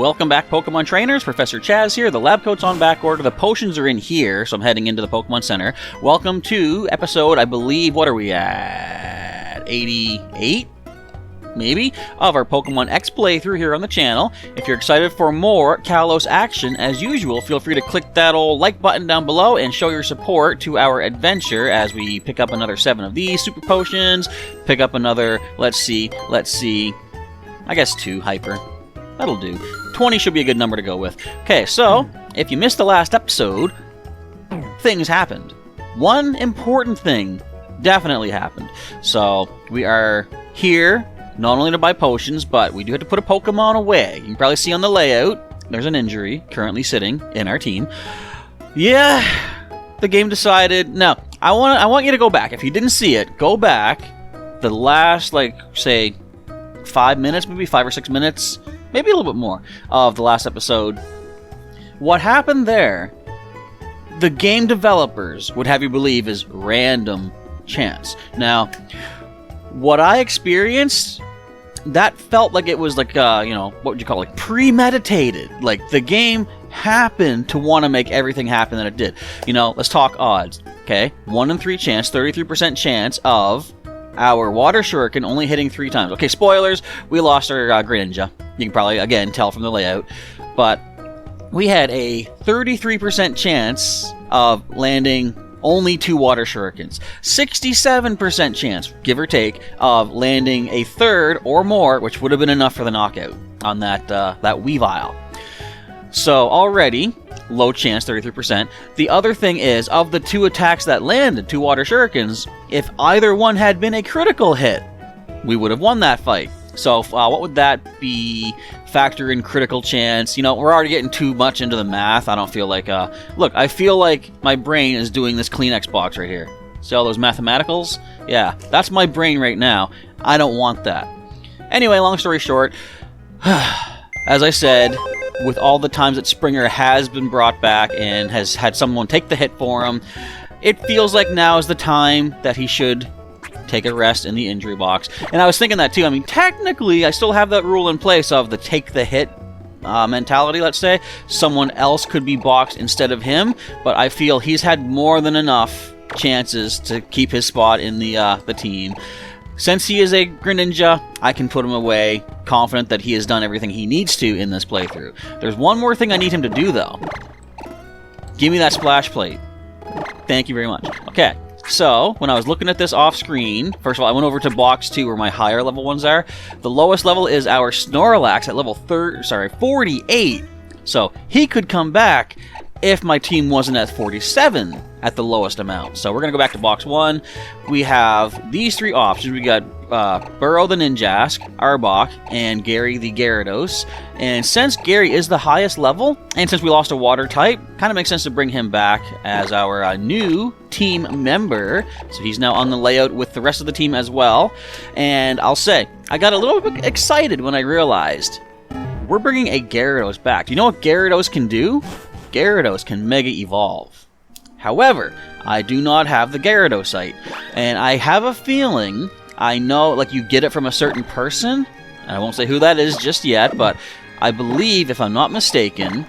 Welcome back, Pokemon trainers. Professor Chaz here. The lab coat's on back order. The potions are in here, so I'm heading into the Pokemon Center. Welcome to episode, I believe, what are we at? 88? Maybe? Of our Pokemon X playthrough here on the channel. If you're excited for more Kalos action, as usual, feel free to click that old like button down below and show your support to our adventure as we pick up another 7 of these super potions, pick up another, let's see, I guess 2 hyper. That'll do. 20 should be a good number to go with. Okay, so, if you missed the last episode, things happened. One important thing definitely happened. So, we are here, not only to buy potions, but we do have to put a Pokemon away. You can probably see on the layout, there's an injury currently sitting in our team. Yeah, the game decided, no, I want you to go back. If you didn't see it, go back the last, say, 5 minutes, maybe 5 or 6 minutes, maybe a little bit more, of the last episode. What happened there, the game developers would have you believe is random chance. Now, what I experienced, that felt like it was like, what would you call it, premeditated. Like, the game happened to want to make everything happen that it did. Let's talk odds, okay? 1 in 3 chance, 33% chance of our Water Shuriken only hitting 3 times. Okay, spoilers, we lost our Greninja. You can probably, again, tell from the layout. But we had a 33% chance of landing only 2 Water Shurikens. 67% chance, give or take, of landing a 3rd or more, which would have been enough for the knockout on that Weavile. So already, low chance, 33%. The other thing is, of the 2 attacks that landed, 2 Water Shurikens, if either one had been a critical hit, we would have won that fight. So what would that be? Factor in critical chance. We're already getting too much into the math. I don't feel like... Look, I feel like my brain is doing this Kleenex box right here. See all those mathematicals? Yeah, that's my brain right now. I don't want that. Anyway, long story short, as I said, with all the times that Springer has been brought back and has had someone take the hit for him, it feels like now is the time that he should take a rest in the injury box. And I was thinking that too. I mean, technically, I still have that rule in place of the take the hit mentality, let's say. Someone else could be boxed instead of him, but I feel he's had more than enough chances to keep his spot in the team. Since he is a Greninja, I can put him away, confident that he has done everything he needs to in this playthrough. There's one more thing I need him to do, though. Give me that splash plate. Thank you very much. Okay. So, when I was looking at this off-screen, first of all, I went over to box 2 where my higher level ones are. The lowest level is our Snorlax at level 48. So, he could come back if my team wasn't at 47 at the lowest amount. So, we're going to go back to box 1. We have these 3 options. We got Burrow the Ninjask, Arbok, and Gary the Gyarados. And since Gary is the highest level, and since we lost a water type, kind of makes sense to bring him back as our new team member. So he's now on the layout with the rest of the team as well. And I'll say, I got a little bit excited when I realized we're bringing a Gyarados back. Do you know what Gyarados can do? Gyarados can Mega Evolve. However, I do not have the Gyarados-ite. And I have a feeling, I know, like, you get it from a certain person, and I won't say who that is just yet, but I believe, if I'm not mistaken,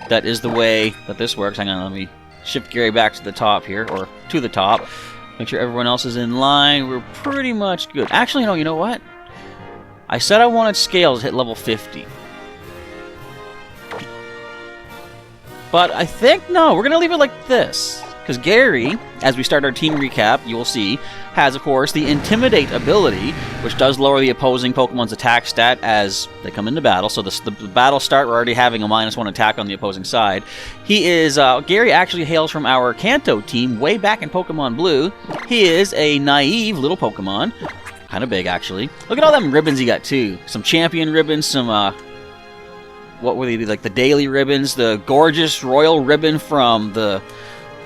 that is the way that this works. Hang on, let me shift Gary back to the top here, or to the top. Make sure everyone else is in line. We're pretty much good. Actually, no, you know what? I said I wanted Scales to hit level 50. But I think, no, we're going to leave it like this. Because Gary, as we start our team recap, you will see, has, of course, the Intimidate ability, which does lower the opposing Pokemon's attack stat as they come into battle. So the battle start, we're already having a -1 attack on the opposing side. He is, Gary actually hails from our Kanto team way back in Pokemon Blue. He is a naive little Pokemon. Kind of big, actually. Look at all them ribbons he got, too. Some champion ribbons, some, what were they, like the daily ribbons, the gorgeous royal ribbon from the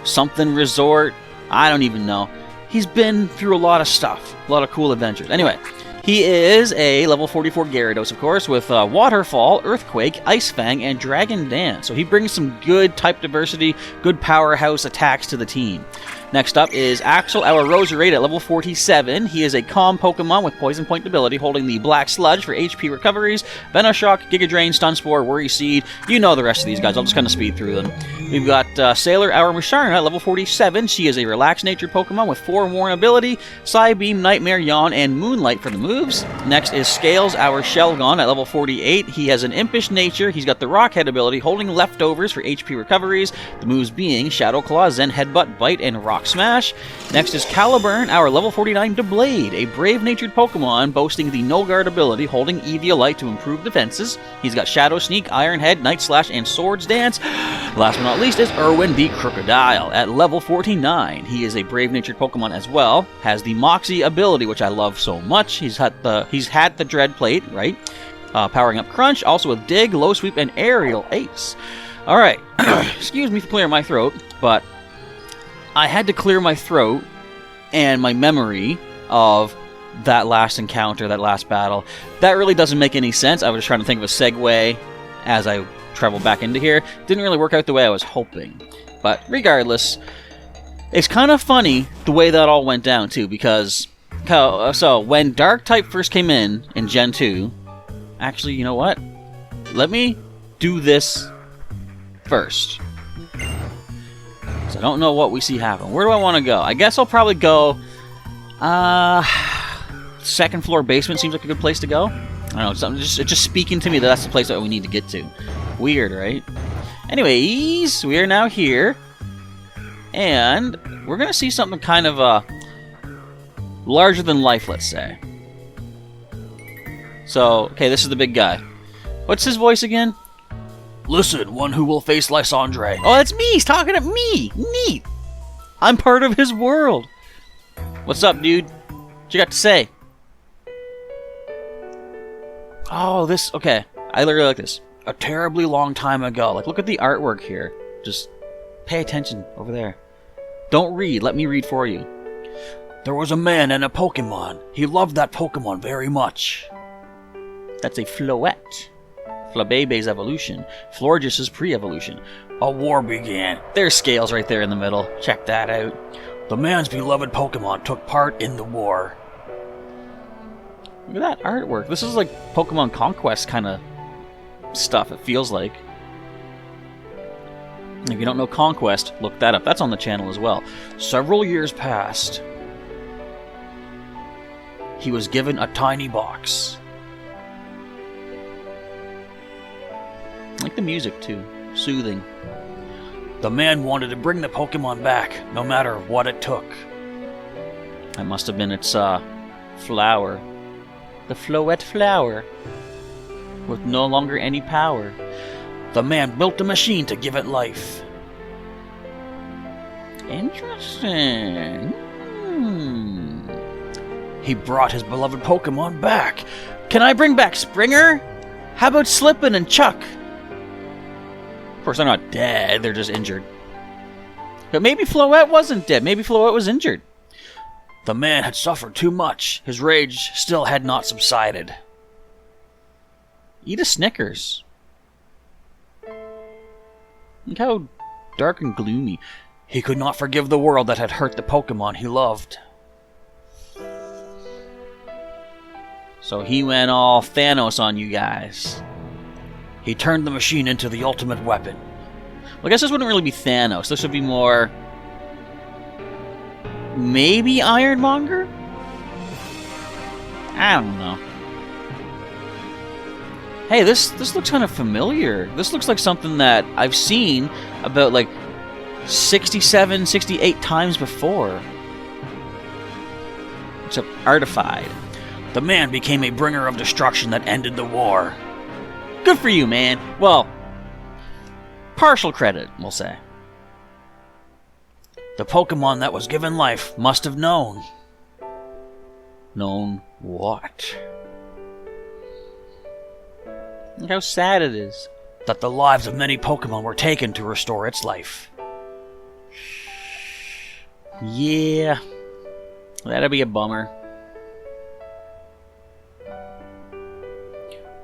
something resort. I don't even know. He's been through a lot of stuff, a lot of cool adventures. Anyway, he is a level 44 Gyarados, of course, with Waterfall, Earthquake, Ice Fang, and Dragon Dance. So he brings some good type diversity, good powerhouse attacks to the team. Next up is Axel, our Roserade at level 47. He is a calm Pokemon with Poison Point ability, holding the Black Sludge for HP recoveries, Venoshock, Giga Drain, Stun Spore, Worry Seed. You know the rest of these guys. I'll just kind of speed through them. We've got Sailor, our Musharna at level 47. She is a relaxed nature Pokemon with Forewarn ability, Psybeam, Nightmare, Yawn, and Moonlight for the moves. Next is Scales, our Shelgon at level 48. He has an impish nature. He's got the Rock Head ability, holding leftovers for HP recoveries. The moves being Shadow Claw, Zen Headbutt, Bite, and Rock Smash. Next is Caliburn, our level 49 Doublade, a brave-natured Pokemon boasting the No Guard ability, holding Eviolite to improve defenses. He's got Shadow Sneak, Iron Head, Night Slash, and Swords Dance. Last but not least is Irwin the Crocodile at level 49. He is a brave-natured Pokemon as well, has the Moxie ability, which I love so much. He's had the Dread Plate, right? Powering up Crunch, also with Dig, Low Sweep, and Aerial Ace. Alright, excuse me for clearing my throat, but I had to clear my throat and my memory of that last encounter, that last battle. That really doesn't make any sense. I was just trying to think of a segue as I traveled back into here. Didn't really work out the way I was hoping. But regardless, it's kind of funny the way that all went down too, because so when Dark-type first came in Gen 2, actually, you know what? Let me do this first. I don't know what we see happen. Where do I want to go? I guess I'll probably go... second floor basement seems like a good place to go. I don't know, it's just speaking to me that that's the place that we need to get to. Weird, right? Anyways, we are now here. And we're going to see something kind of larger than life, let's say. So, okay, this is the big guy. What's his voice again? Listen, one who will face Lysandre. Oh, that's me! He's talking to me! Neat! I'm part of his world. What's up, dude? What you got to say? Oh, this... Okay. I literally like this. A terribly long time ago. Like, look at the artwork here. Just pay attention over there. Don't read. Let me read for you. There was a man and a Pokemon. He loved that Pokemon very much. That's a Floette. Flabebe's evolution. Florges' pre-evolution. A war began. There's Scales right there in the middle. Check that out. The man's beloved Pokemon took part in the war. Look at that artwork. This is like Pokemon Conquest kind of stuff, it feels like. If you don't know Conquest, look that up. That's on the channel as well. Several years passed. He was given a tiny box. I like the music, too. Soothing. The man wanted to bring the Pokemon back, no matter what it took. That must have been its, flower. The Floette flower. With no longer any power. The man built a machine to give it life. Interesting. He brought his beloved Pokemon back. Can I bring back Springer? How about Slippin' and Chuck? Of course, they're not dead, they're just injured. But maybe Floette wasn't dead, maybe Floette was injured. The man had suffered too much. His rage still had not subsided. Eat a Snickers. Look how dark and gloomy. He could not forgive the world that had hurt the Pokemon he loved. So he went all Thanos on you guys. He turned the machine into the ultimate weapon. Well, I guess this wouldn't really be Thanos. This would be more... maybe Ironmonger? I don't know. Hey, this looks kind of familiar. This looks like something that I've seen about, like, 67, 68 times before. Except artified. The man became a bringer of destruction that ended the war. Good for you, man. Well, partial credit, we'll say. The Pokemon that was given life must have known. Known what? Look how sad it is. That the lives of many Pokemon were taken to restore its life. Yeah. That'd be a bummer.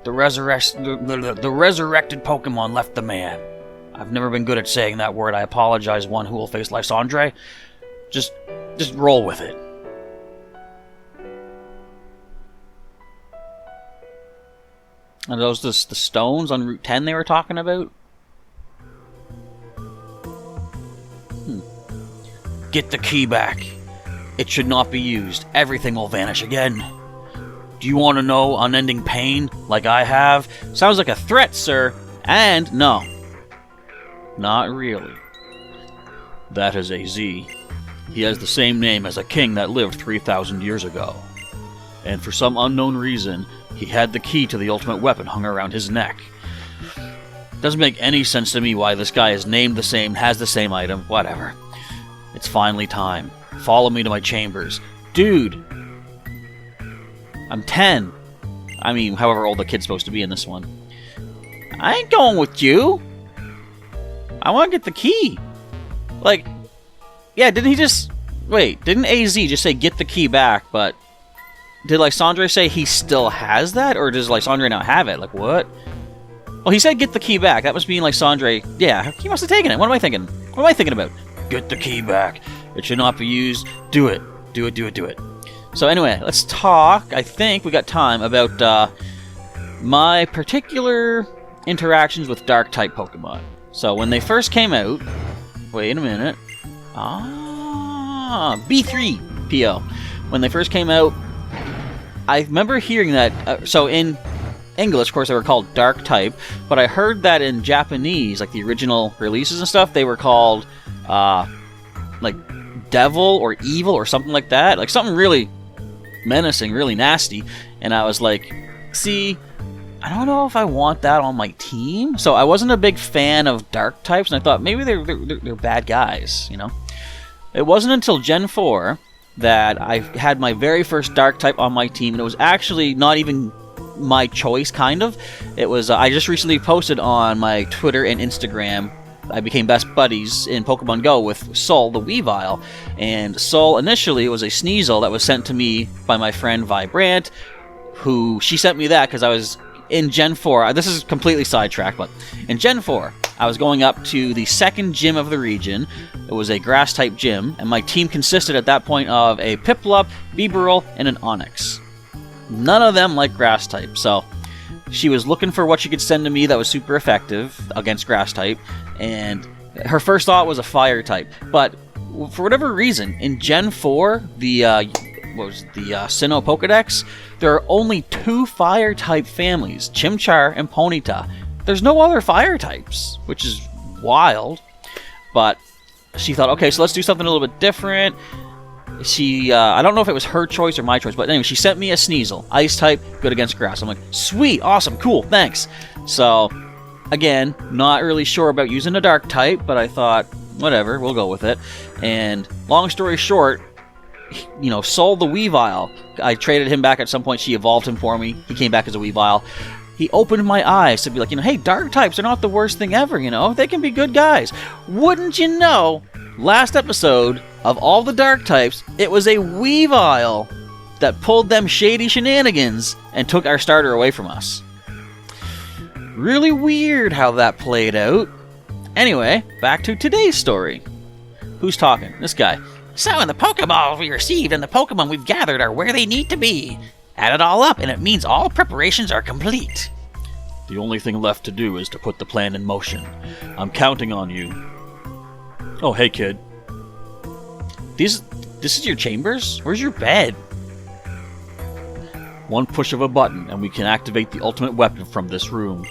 The resurrected Pokemon left the man. I've never been good at saying that word. I apologize, one who will face Lysandre. Just roll with it. Are those the stones on Route 10 they were talking about? Get the key back. It should not be used. Everything will vanish again. Do you want to know unending pain like I have? Sounds like a threat, sir. And no. Not really. That is AZ. He has the same name as a king that lived 3,000 years ago. And for some unknown reason, he had the key to the ultimate weapon hung around his neck. Doesn't make any sense to me why this guy is named the same, has the same item, whatever. It's finally time. Follow me to my chambers. Dude! I'm 10. I mean, however old the kid's supposed to be in this one. I ain't going with you! I want to get the key! Like, yeah, didn't he just... Wait, didn't AZ just say get the key back, but... Did Lysandre say he still has that, or does Lysandre now have it? Like, what? Well, he said get the key back. That must mean Lysandre... Yeah, he must have taken it. What am I thinking? What am I thinking about? Get the key back. It should not be used. Do it. Do it, do it, do it. So anyway, let's talk, I think we got time, about my particular interactions with Dark-type Pokemon. So when they first came out... Wait a minute. B3 PO. When they first came out, I remember hearing that... so in English, of course, they were called Dark-type, but I heard that in Japanese, like the original releases and stuff, they were called, like, Devil or Evil or something like that. Like, something really menacing, really nasty. And I was like, see, I don't know if I want that on my team. So I wasn't a big fan of Dark types, and I thought maybe they're bad guys, you know? It wasn't until Gen 4 that I had my very first Dark type on my team, and it was actually not even my choice, kind of. It was, I just recently posted on my Twitter and Instagram, I became best buddies in Pokemon Go with Sol the Weavile, and Sol initially was a Sneasel that was sent to me by my friend Vibrant, who, she sent me that because I was in Gen 4, this is completely sidetracked, but in Gen 4, I was going up to the second gym of the region. It was a grass-type gym, and my team consisted at that point of a Piplup, Bibarel, and an Onix. None of them like grass-type, so she was looking for what she could send to me that was super effective against grass-type, and her first thought was a fire-type. But for whatever reason, in Gen 4, the Sinnoh Pokedex, there are only 2 fire-type families, Chimchar and Ponyta. There's no other fire-types, which is wild. But she thought, okay, so let's do something a little bit different. She, I don't know if it was her choice or my choice, but anyway, she sent me a Sneasel. Ice-type, good against grass. I'm like, sweet, awesome, cool, thanks. So, again, not really sure about using a Dark-type, but I thought, whatever, we'll go with it. And long story short, you know, Sol the Weavile, I traded him back at some point. She evolved him for me. He came back as a Weavile. He opened my eyes to be like, you know, hey, Dark types are not the worst thing ever, you know? They can be good guys. Wouldn't you know, last episode, of all the Dark types, it was a Weavile that pulled them shady shenanigans and took our starter away from us. Really weird how that played out. Anyway, back to today's story. Who's talking? This guy. So, the Pokeballs we received and the Pokemon we've gathered are where they need to be. Add it all up, and it means all preparations are complete. The only thing left to do is to put the plan in motion. I'm counting on you. Oh, hey, kid. This is your chambers? Where's your bed? One push of a button, and we can activate the ultimate weapon from this room.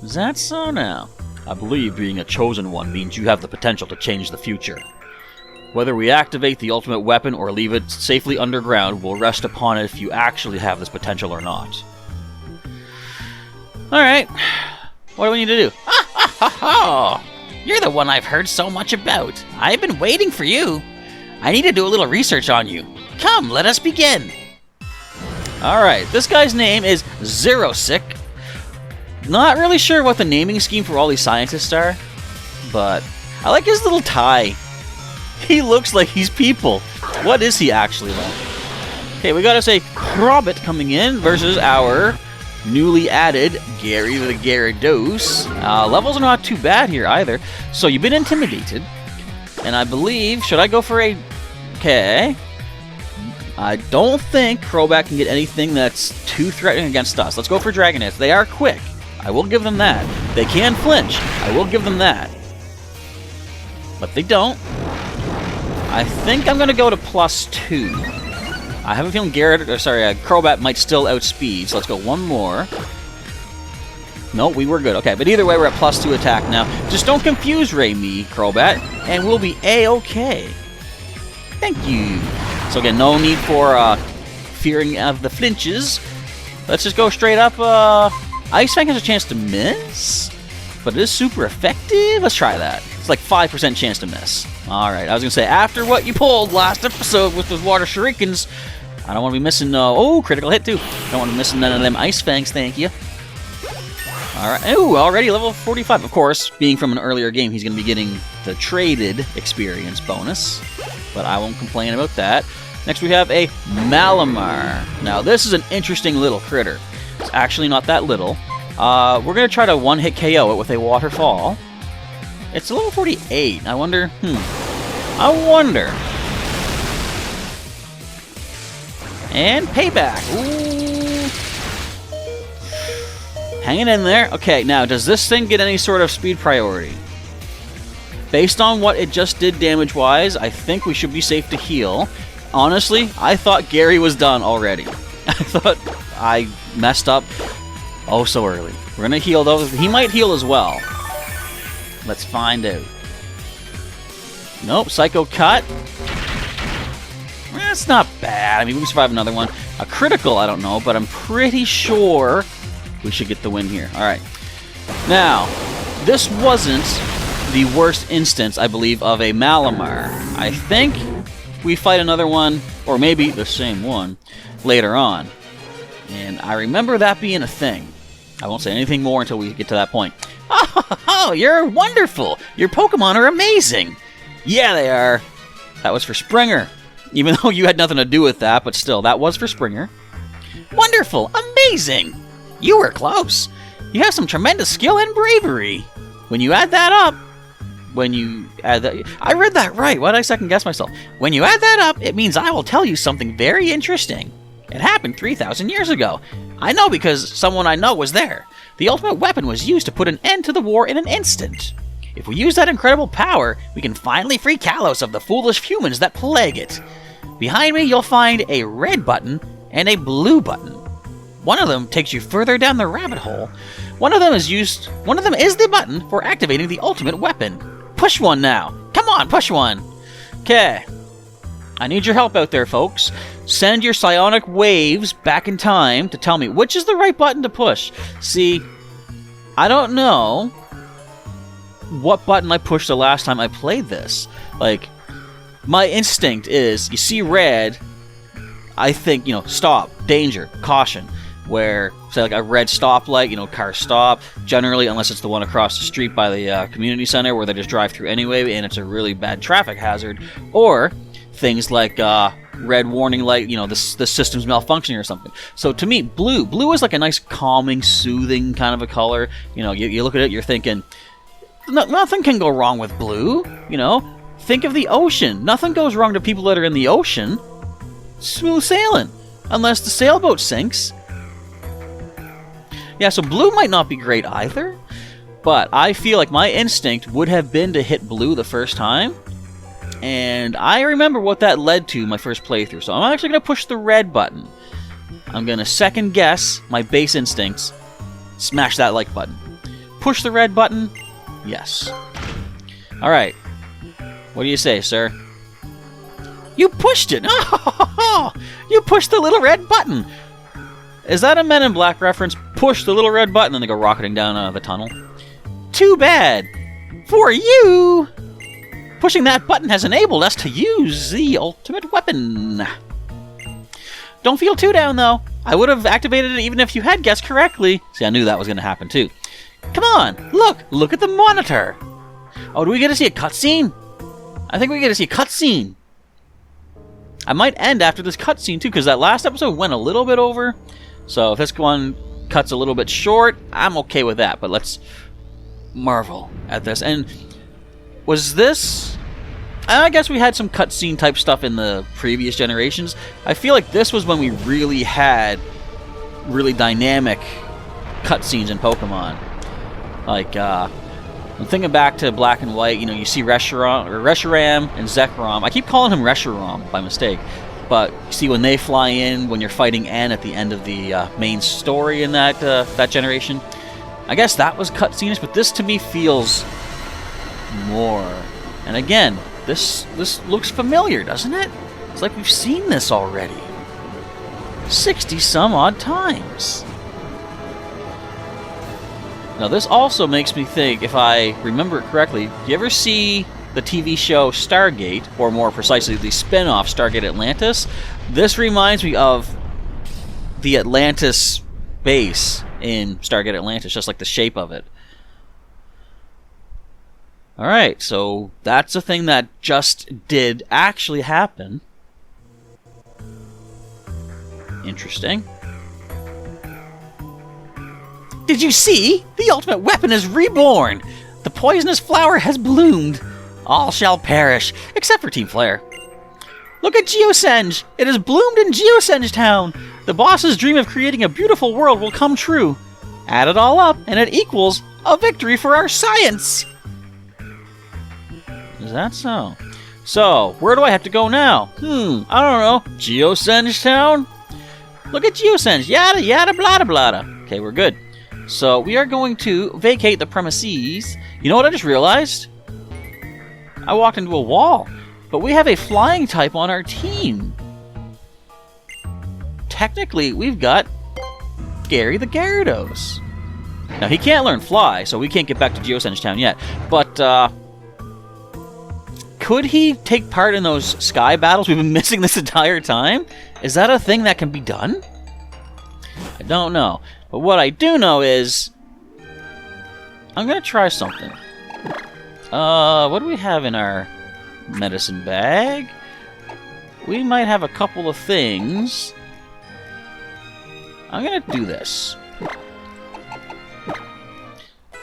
Is that so now? I believe being a chosen one means you have the potential to change the future. Whether we activate the ultimate weapon or leave it safely underground will rest upon if you actually have this potential or not. Alright. What do we need to do? Ha ha ha ha! You're the one I've heard so much about. I've been waiting for you. I need to do a little research on you. Come, let us begin. Alright, this guy's name is Xerosic. Not really sure what the naming scheme for all these scientists are, but I like his little tie. He looks like he's people. What is he actually like? Okay, we gotta say Crobat coming in versus our newly added Gary the Gyarados. Levels are not too bad here either. So you've been intimidated. And I believe, should I go for a... Okay. I don't think Crobat can get anything that's too threatening against us. Let's go for Dragon Hits. They are quick. I will give them that. They can flinch. I will give them that. But they don't. I think I'm going to go to +2. I have a feeling Crobat might still outspeed, so let's go one more. Nope, we were good. Okay, but either way, we're at +2 attack now. Just don't confuse me, Crobat, and we'll be A-okay. Thank you. So again, no need for fearing of the flinches. Let's just go straight up. Ice Fang has a chance to miss, but it is super effective. Let's try that. It's like 5% chance to miss. Alright, I was going to say, after what you pulled last episode with those water shurikens, I don't want to be missing... oh, critical hit too. Don't want to be missing none of them Ice Fangs, thank you. Alright, ooh, already level 45. Of course, being from an earlier game, he's going to be getting the traded experience bonus, but I won't complain about that. Next we have a Malamar. Now, this is an interesting little critter. It's actually not that little. We're going to try to one-hit KO it with a Waterfall. It's a level 48. I wonder... I wonder. And payback. Ooh. Hanging in there. Okay, now, does this thing get any sort of speed priority? Based on what it just did damage-wise, I think we should be safe to heal. Honestly, I thought Gary was done already. I thought I messed up oh so early. We're going to heal, though. He might heal as well. Let's find out. Nope, Psycho Cut. That's not bad. I mean, we can survive another one. A critical, I don't know, but I'm pretty sure we should get the win here. Alright. Now, this wasn't the worst instance, I believe, of a Malamar. I think we fight another one, or maybe the same one, later on. And I remember that being a thing. I won't say anything more until we get to that point. Oh, you're wonderful! Your Pokemon are amazing! Yeah, they are. That was for Springer. Even though you had nothing to do with that, but still, that was for Springer. Wonderful! Amazing! You were close. You have some tremendous skill and bravery. When you add that up... I read that right. Why did I second guess myself? When you add that up, it means I will tell you something very interesting. It happened 3,000 years ago. I know because someone I know was there. The ultimate weapon was used to put an end to the war in an instant. If we use that incredible power, we can finally free Kalos of the foolish humans that plague it. Behind me, you'll find a red button and a blue button. One of them takes you further down the rabbit hole. One of them is the button for activating the ultimate weapon. Push one now. Come on, push one. Okay. I need your help out there, folks. Send your psionic waves back in time to tell me which is the right button to push. See, I don't know what button I pushed the last time I played this. Like, my instinct is, you see red, I think, stop, danger, caution. Where, say, like a red stoplight, cars stop. Generally, unless it's the one across the street by the community center where they just drive through anyway and it's a really bad traffic hazard. Or things like red warning light, the system's malfunctioning or something. So to me, blue is like a nice calming, soothing kind of a color. You look at it, you're thinking, nothing can go wrong with blue. Think of the ocean. Nothing goes wrong to people that are in the ocean. Smooth sailing. Unless the sailboat sinks. Yeah, so blue might not be great either, but I feel like my instinct would have been to hit blue the first time, and I remember what that led to my first playthrough, so I'm actually going to push the red button. I'm going to second guess my base instincts, smash that like button. Push the red button, yes. Alright, what do you say, sir? You pushed it! You pushed the little red button! Is that a Men in Black reference? Push the little red button and they go rocketing down the tunnel. Too bad! For you! Pushing that button has enabled us to use the ultimate weapon. Don't feel too down, though. I would have activated it even if you had guessed correctly. See, I knew that was going to happen, too. Come on! Look at the monitor! Oh, do we get to see a cutscene? I think we get to see a cutscene. I might end after this cutscene, too, because that last episode went a little bit over. So if this one cuts a little bit short, I'm okay with that. But let's marvel at this. And was this I guess we had some cutscene type stuff in the previous generations. I feel like this was when we really had really dynamic cutscenes in Pokemon. Like, I'm thinking back to Black and White, you see Reshiram and Zekrom. I keep calling him Reshiram by mistake. But see, when they fly in, when you're fighting N at the end of the main story in that generation, I guess that was cutscenes, but this to me feels more. And again, this looks familiar, doesn't it? It's like we've seen this already. 60 some odd times. Now this also makes me think, if I remember it correctly, do you ever see the TV show Stargate, or more precisely the spin-off Stargate Atlantis? This reminds me of the Atlantis base in Stargate Atlantis, just like the shape of it. Alright, so that's a thing that just did actually happen. Interesting. Did you see? The ultimate weapon is reborn! The poisonous flower has bloomed. All shall perish, except for Team Flare. Look at Geosenge! It has bloomed in Geosenge Town! The boss's dream of creating a beautiful world will come true. Add it all up, and it equals a victory for our science! Is that so? So, where do I have to go now? I don't know. Geosenge Town? Look at Geosenge! Yada yada blada blada. Okay, we're good. So, we are going to vacate the premises. You know what I just realized? I walked into a wall, but we have a flying type on our team. Technically, we've got Gary the Gyarados. Now, he can't learn Fly, so we can't get back to Geosenge Town yet. But, could he take part in those sky battles we've been missing this entire time? Is that a thing that can be done? I don't know. But what I do know is I'm going to try something. What do we have in our medicine bag? We might have a couple of things. I'm going to do this.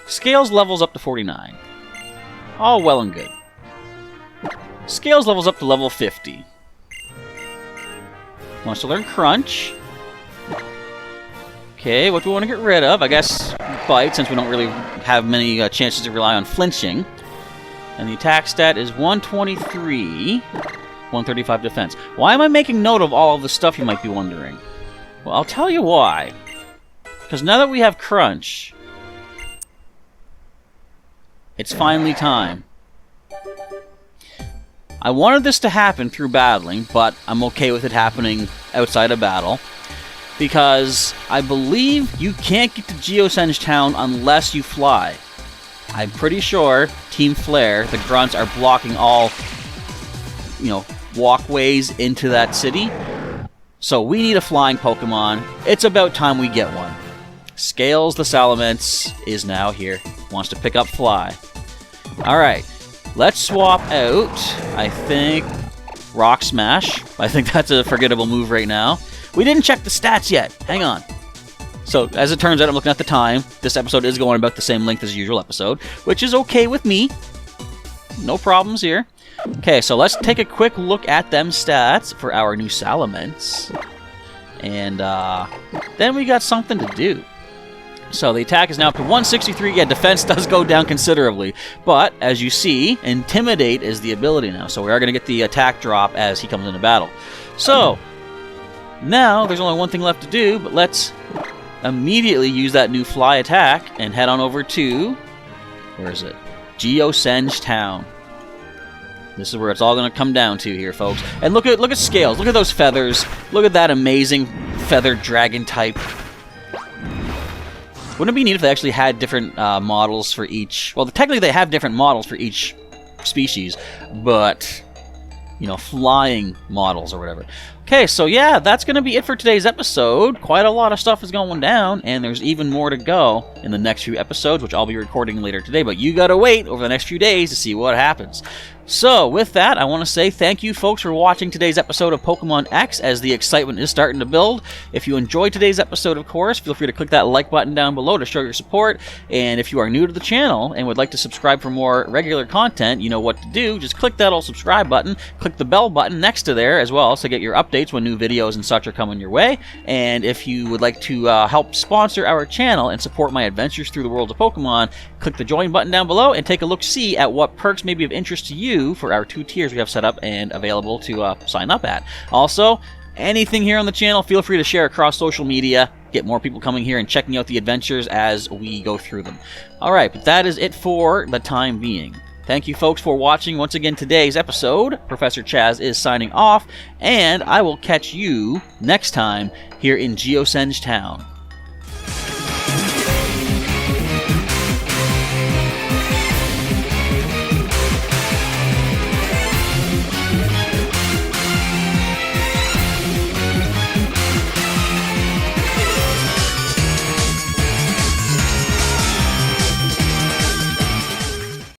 Scales levels up to 49. All well and good. Scales levels up to level 50. Wants to learn Crunch. Okay, what do we want to get rid of? I guess Bite, since we don't really have many chances to rely on flinching. And the attack stat is 123, 135 defense. Why am I making note of all of the stuff, you might be wondering? Well, I'll tell you why. Because now that we have Crunch, it's finally time. I wanted this to happen through battling, but I'm okay with it happening outside of battle. Because I believe you can't get to Geosenge Town unless you fly. I'm pretty sure Team Flare, the grunts, are blocking all, walkways into that city. So we need a flying Pokemon. It's about time we get one. Scales the Salamence is now here. Wants to pick up Fly. Alright, let's swap out, I think, Rock Smash. I think that's a forgettable move right now. We didn't check the stats yet. Hang on. So, as it turns out, I'm looking at the time. This episode is going about the same length as the usual episode, which is okay with me. No problems here. Okay, so let's take a quick look at them stats for our new Salamence. And then we got something to do. So the attack is now up to 163. Yeah, defense does go down considerably. But, as you see, Intimidate is the ability now. So we are going to get the attack drop as he comes into battle. So, now there's only one thing left to do, but let's immediately use that new Fly attack and head on over to... where is it? Geosenge Town. This is where it's all going to come down to here, folks. And look at Scales. Look at those feathers. Look at that amazing feathered dragon type. Wouldn't it be neat if they actually had different models for each... well, technically they have different models for each species, but, flying models or whatever. Okay, so yeah, that's going to be it for today's episode. Quite a lot of stuff is going down, and there's even more to go in the next few episodes, which I'll be recording later today, but you gotta wait over the next few days to see what happens. So, with that, I want to say thank you, folks, for watching today's episode of Pokemon X as the excitement is starting to build. If you enjoyed today's episode, of course, feel free to click that like button down below to show your support. And if you are new to the channel and would like to subscribe for more regular content, you know what to do. Just click that old subscribe button, click the bell button next to there as well to get your updates when new videos and such are coming your way. And if you would like to help sponsor our channel and support my adventures through the world of Pokemon, click the join button down below and take a look-see at what perks may be of interest to you for our 2 tiers we have set up and available to sign up at. Also, anything here on the channel, feel free to share across social media, get more people coming here and checking out the adventures as we go through them. Alright, but that is it for the time being. Thank you, folks, for watching once again today's episode. Professor Chaz is signing off, and I will catch you next time here in Geosenge Town.